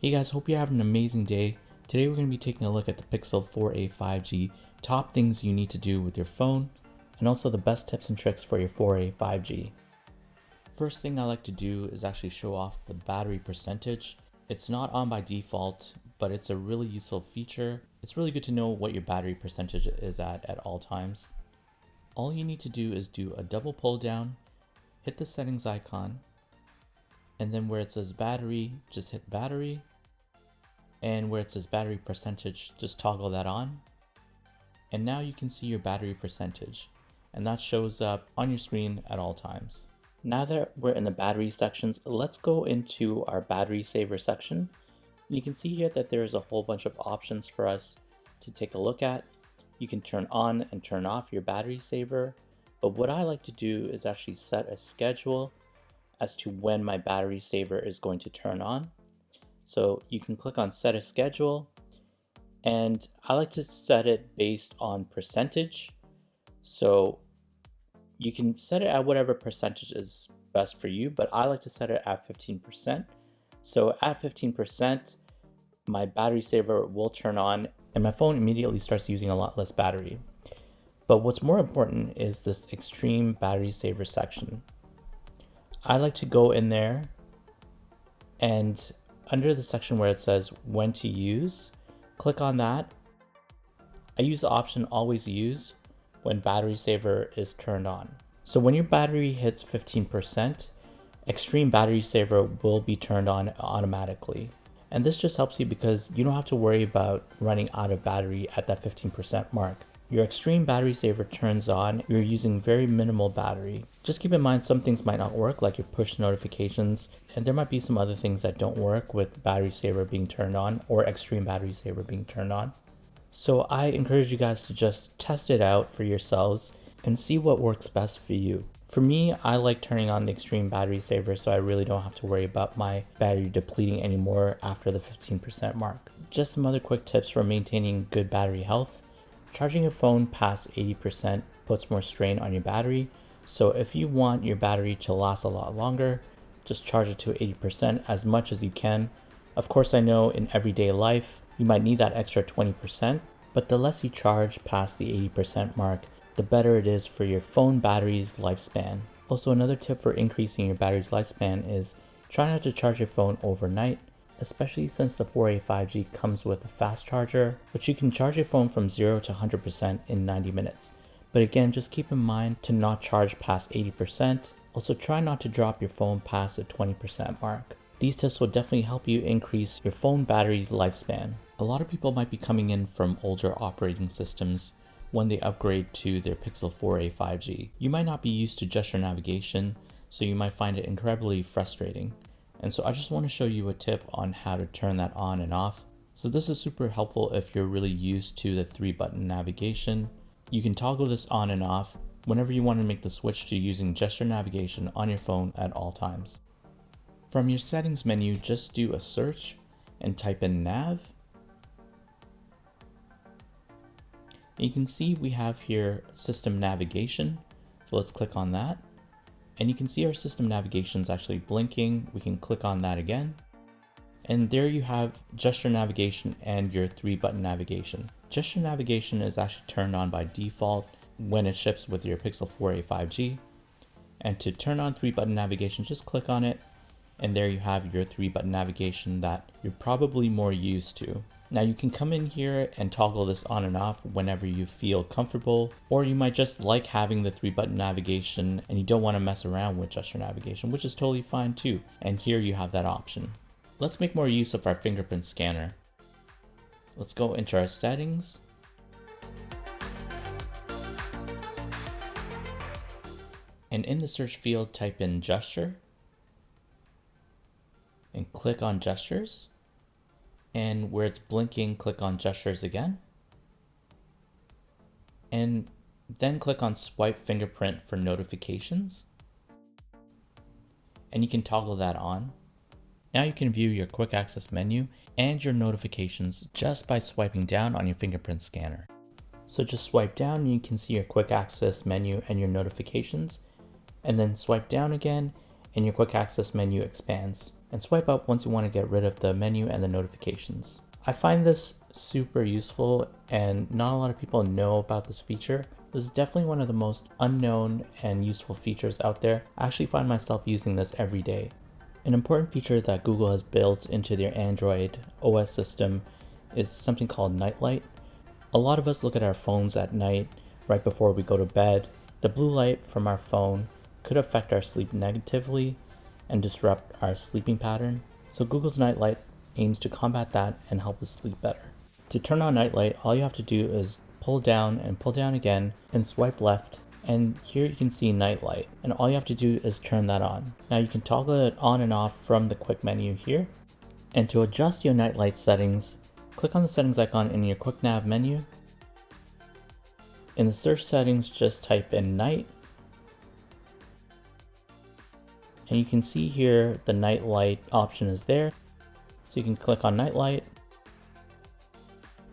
Hey guys, hope you're having an amazing day. Today we're going to be taking a look at the Pixel 4a 5G, top things you need to do with your phone, and also the best tips and tricks for your 4a 5G. First thing I like to do is actually show off the battery percentage. It's not on by default, but it's a really useful feature. It's really good to know what your battery percentage is at all times. All you need to do is do a double pull down, hit the settings icon, and then where it says battery, just hit battery. And where it says battery percentage, just toggle that on. And now you can see your battery percentage, and that shows up on your screen at all times. Now that we're in the battery sections, let's go into our battery saver section. You can see here that there's a whole bunch of options for us to take a look at. You can turn on and turn off your battery saver, but what I like to do is actually set a schedule as to when my battery saver is going to turn on. So you can click on set a schedule, and I like to set it based on percentage. So you can set it at whatever percentage is best for you, but I like to set it at 15%. So at 15%, my battery saver will turn on and my phone immediately starts using a lot less battery. But what's more important is this extreme battery saver section. I like to go in there and under the section where it says when to use, click on that. I use the option always use when battery saver is turned on. So when your battery hits 15%, extreme battery saver will be turned on automatically. And this just helps you because you don't have to worry about running out of battery at that 15% mark. Your extreme battery saver turns on, you're using very minimal battery. Just keep in mind some things might not work, like your push notifications, and there might be some other things that don't work with battery saver being turned on or extreme battery saver being turned on. So I encourage you guys to just test it out for yourselves and see what works best for you. For me, I like turning on the extreme battery saver so I really don't have to worry about my battery depleting anymore after the 15% mark. Just some other quick tips for maintaining good battery health. Charging your phone past 80% puts more strain on your battery, so if you want your battery to last a lot longer, just charge it to 80% as much as you can. Of course, I know in everyday life, you might need that extra 20%, but the less you charge past the 80% mark, the better it is for your phone battery's lifespan. Also, another tip for increasing your battery's lifespan is try not to charge your phone overnight, especially since the 4a 5G comes with a fast charger, which you can charge your phone from 0 to 100% in 90 minutes. But again, just keep in mind to not charge past 80%. Also, try not to drop your phone past the 20% mark. These tips will definitely help you increase your phone battery's lifespan. A lot of people might be coming in from older operating systems when they upgrade to their Pixel 4a 5G. You might not be used to gesture navigation, so you might find it incredibly frustrating. And so I just want to show you a tip on how to turn that on and off. So this is super helpful if you're really used to the 3-button navigation. You can toggle this on and off whenever you want to make the switch to using gesture navigation on your phone at all times. From your settings menu, just do a search and type in nav. You can see we have here system navigation. So let's click on that. And you can see our system navigation is actually blinking. We can click on that again. And there you have gesture navigation and your 3-button navigation. Gesture navigation is actually turned on by default when it ships with your Pixel 4a 5G. And to turn on 3-button navigation, just click on it. And there you have your 3-button navigation that you're probably more used to. Now you can come in here and toggle this on and off whenever you feel comfortable, or you might just like having the 3-button navigation and you don't want to mess around with gesture navigation, which is totally fine too. And here you have that option. Let's make more use of our fingerprint scanner. Let's go into our settings. And in the search field, type in gesture and click on gestures. And where it's blinking, click on gestures again. And then click on swipe fingerprint for notifications. And you can toggle that on. Now you can view your quick access menu and your notifications just by swiping down on your fingerprint scanner. So just swipe down and you can see your quick access menu and your notifications. And then swipe down again and your quick access menu expands. and swipe up once you want to get rid of the menu and the notifications. I find this super useful and not a lot of people know about this feature. This is definitely one of the most unknown and useful features out there. I actually find myself using this every day. An important feature that Google has built into their Android OS system is something called Nightlight. A lot of us look at our phones at night right before we go to bed. The blue light from our phone could affect our sleep negatively and disrupt our sleeping pattern. So Google's Nightlight aims to combat that and help us sleep better. To turn on Nightlight, all you have to do is pull down and pull down again and swipe left, and here you can see Nightlight, and all you have to do is turn that on. Now you can toggle it on and off from the quick menu here. And to adjust your Nightlight settings, click on the settings icon in your quick nav menu. In the search settings, just type in night. And you can see here the Nightlight option is there. So you can click on Nightlight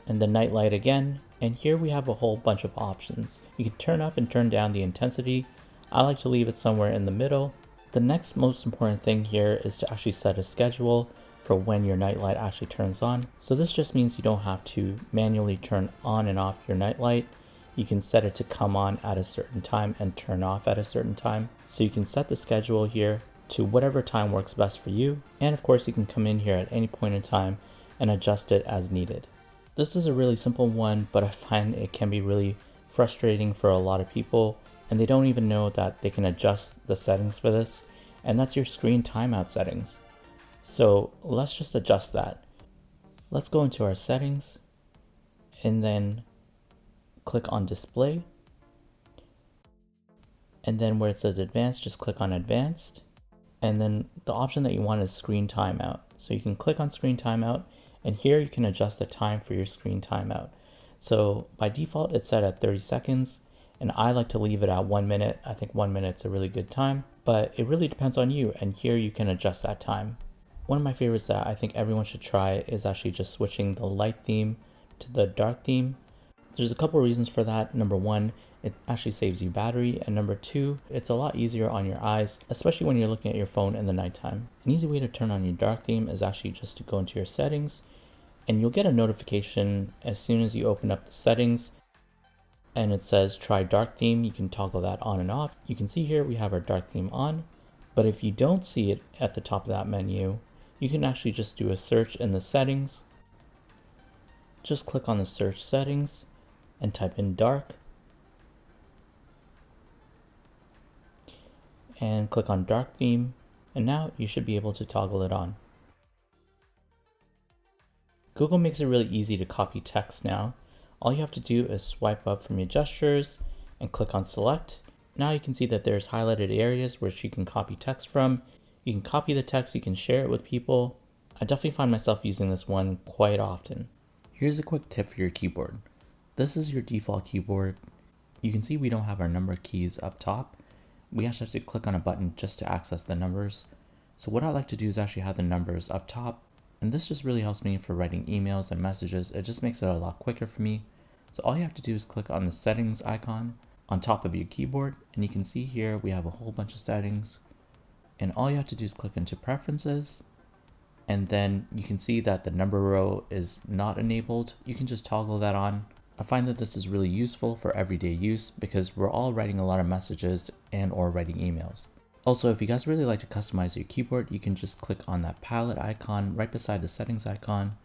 and then Nightlight again. And here we have a whole bunch of options. You can turn up and turn down the intensity. I like to leave it somewhere in the middle. The next most important thing here is to actually set a schedule for when your Nightlight actually turns on. So this just means you don't have to manually turn on and off your Nightlight. You can set it to come on at a certain time and turn off at a certain time. So you can set the schedule here to whatever time works best for you. And of course you can come in here at any point in time and adjust it as needed. This is a really simple one, but I find it can be really frustrating for a lot of people and they don't even know that they can adjust the settings for this. And that's your screen timeout settings. So let's just adjust that. Let's go into our settings and then click on display. And then where it says advanced, just click on advanced. And then the option that you want is screen timeout. So you can click on screen timeout and here you can adjust the time for your screen timeout. So by default, it's set at 30 seconds and I like to leave it at 1 minute. I think 1 minute's a really good time, but it really depends on you. And here you can adjust that time. One of my favorites that I think everyone should try is actually just switching the light theme to the dark theme. There's a couple reasons for that. Number one, it actually saves you battery. And number two, it's a lot easier on your eyes, especially when you're looking at your phone in the nighttime. An easy way to turn on your dark theme is actually just to go into your settings and you'll get a notification as soon as you open up the settings and it says try dark theme. You can toggle that on and off. You can see here we have our dark theme on, but if you don't see it at the top of that menu, you can actually just do a search in the settings. Just click on the search settings and type in dark and click on dark theme, and now you should be able to toggle it on. Google makes it really easy to copy text now. All you have to do is swipe up from your gestures and click on select. Now you can see that there's highlighted areas which you can copy text from. You can copy the text, you can share it with people. I definitely find myself using this one quite often. Here's a quick tip for your keyboard. This is your default keyboard. You can see we don't have our number keys up top. We actually have to click on a button just to access the numbers. So what I like to do is actually have the numbers up top. And this just really helps me for writing emails and messages. It just makes it a lot quicker for me. So all you have to do is click on the settings icon on top of your keyboard. And you can see here we have a whole bunch of settings. And all you have to do is click into preferences. And then you can see that the number row is not enabled. You can just toggle that on. I find that this is really useful for everyday use because we're all writing a lot of messages and or writing emails. Also, if you guys really like to customize your keyboard, you can just click on that palette icon right beside the settings icon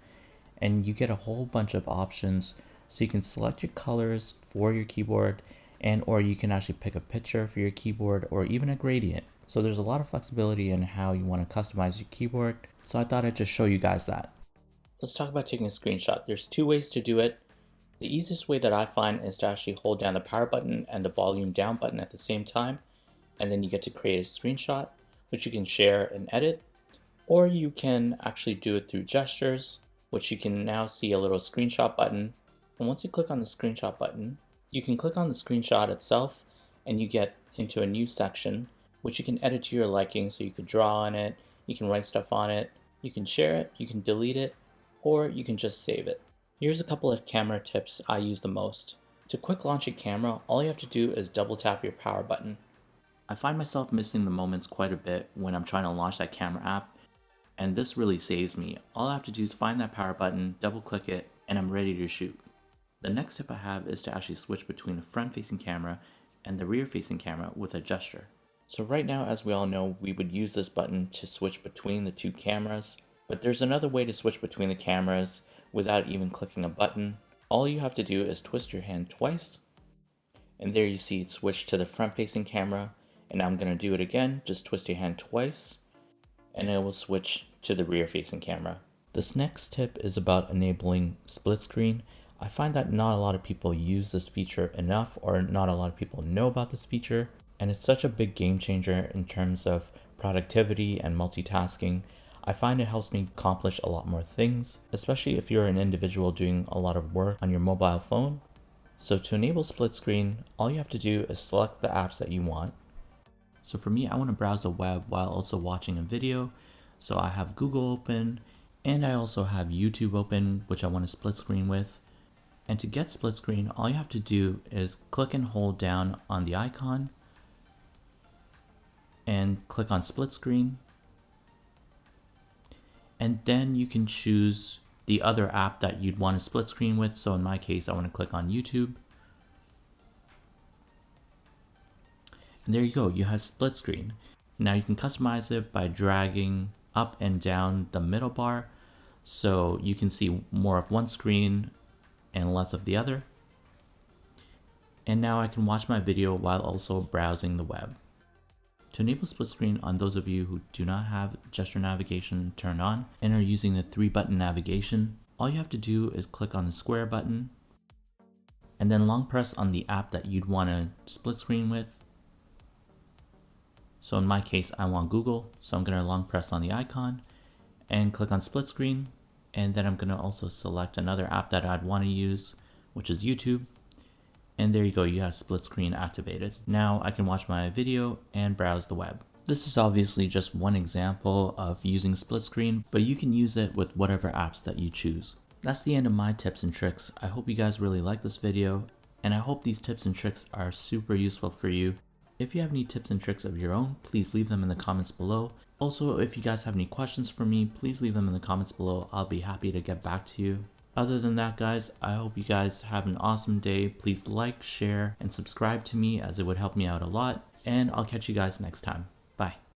and you get a whole bunch of options. So you can select your colors for your keyboard and or you can actually pick a picture for your keyboard or even a gradient. So there's a lot of flexibility in how you want to customize your keyboard. So I thought I'd just show you guys that. Let's talk about taking a screenshot. There's two ways to do it. The easiest way that I find is to actually hold down the power button and the volume down button at the same time. And then you get to create a screenshot, which you can share and edit. Or you can actually do it through gestures, which you can now see a little screenshot button. And once you click on the screenshot button, you can click on the screenshot itself and you get into a new section, which you can edit to your liking. So you could draw on it, you can write stuff on it, you can share it, you can delete it, or you can just save it. Here's a couple of camera tips I use the most. To quick launch a camera, all you have to do is double tap your power button. I find myself missing the moments quite a bit when I'm trying to launch that camera app. and this really saves me. All I have to do is find that power button, double click it, and I'm ready to shoot. The next tip I have is to actually switch between the front facing camera and the rear facing camera with a gesture. So right now, as we all know, we would use this button to switch between the two cameras, but there's another way to switch between the cameras without even clicking a button. All you have to do is twist your hand twice, and there you see it switched to the front facing camera, and I'm going to do it again, just twist your hand twice, and it will switch to the rear facing camera. This next tip is about enabling split screen. I find that not a lot of people use this feature enough, or not a lot of people know about this feature, and it's such a big game changer in terms of productivity and multitasking. I find it helps me accomplish a lot more things, especially if you're an individual doing a lot of work on your mobile phone. So to enable split screen, all you have to do is select the apps that you want. So for me, I want to browse the web while also watching a video. So I have Google open, and I also have YouTube open, which I want to split screen with. And to get split screen, all you have to do is click and hold down on the icon and click on split screen. And then you can choose the other app that you'd want to split screen with. So in my case, I want to click on YouTube. And there you go, you have split screen. Now you can customize it by dragging up and down the middle bar, so you can see more of one screen and less of the other. And now I can watch my video while also browsing the web. To enable split screen, on those of you who do not have gesture navigation turned on and are using the 3-button navigation, all you have to do is click on the square button and then long press on the app that you'd want to split screen with. So in my case, I want Google, so I'm going to long press on the icon and click on split screen. And then I'm going to also select another app that I'd want to use, which is YouTube. And there you go, you have split screen activated. Now I can watch my video and browse the web. This is obviously just one example of using split screen, but you can use it with whatever apps that you choose. That's the end of my tips and tricks. I hope you guys really like this video, and I hope these tips and tricks are super useful for you. If you have any tips and tricks of your own, please leave them in the comments below. Also, if you guys have any questions for me, please leave them in the comments below. I'll be happy to get back to you. Other than that, guys, I hope you guys have an awesome day. Please like, share, and subscribe to me, as it would help me out a lot. And I'll catch you guys next time. Bye.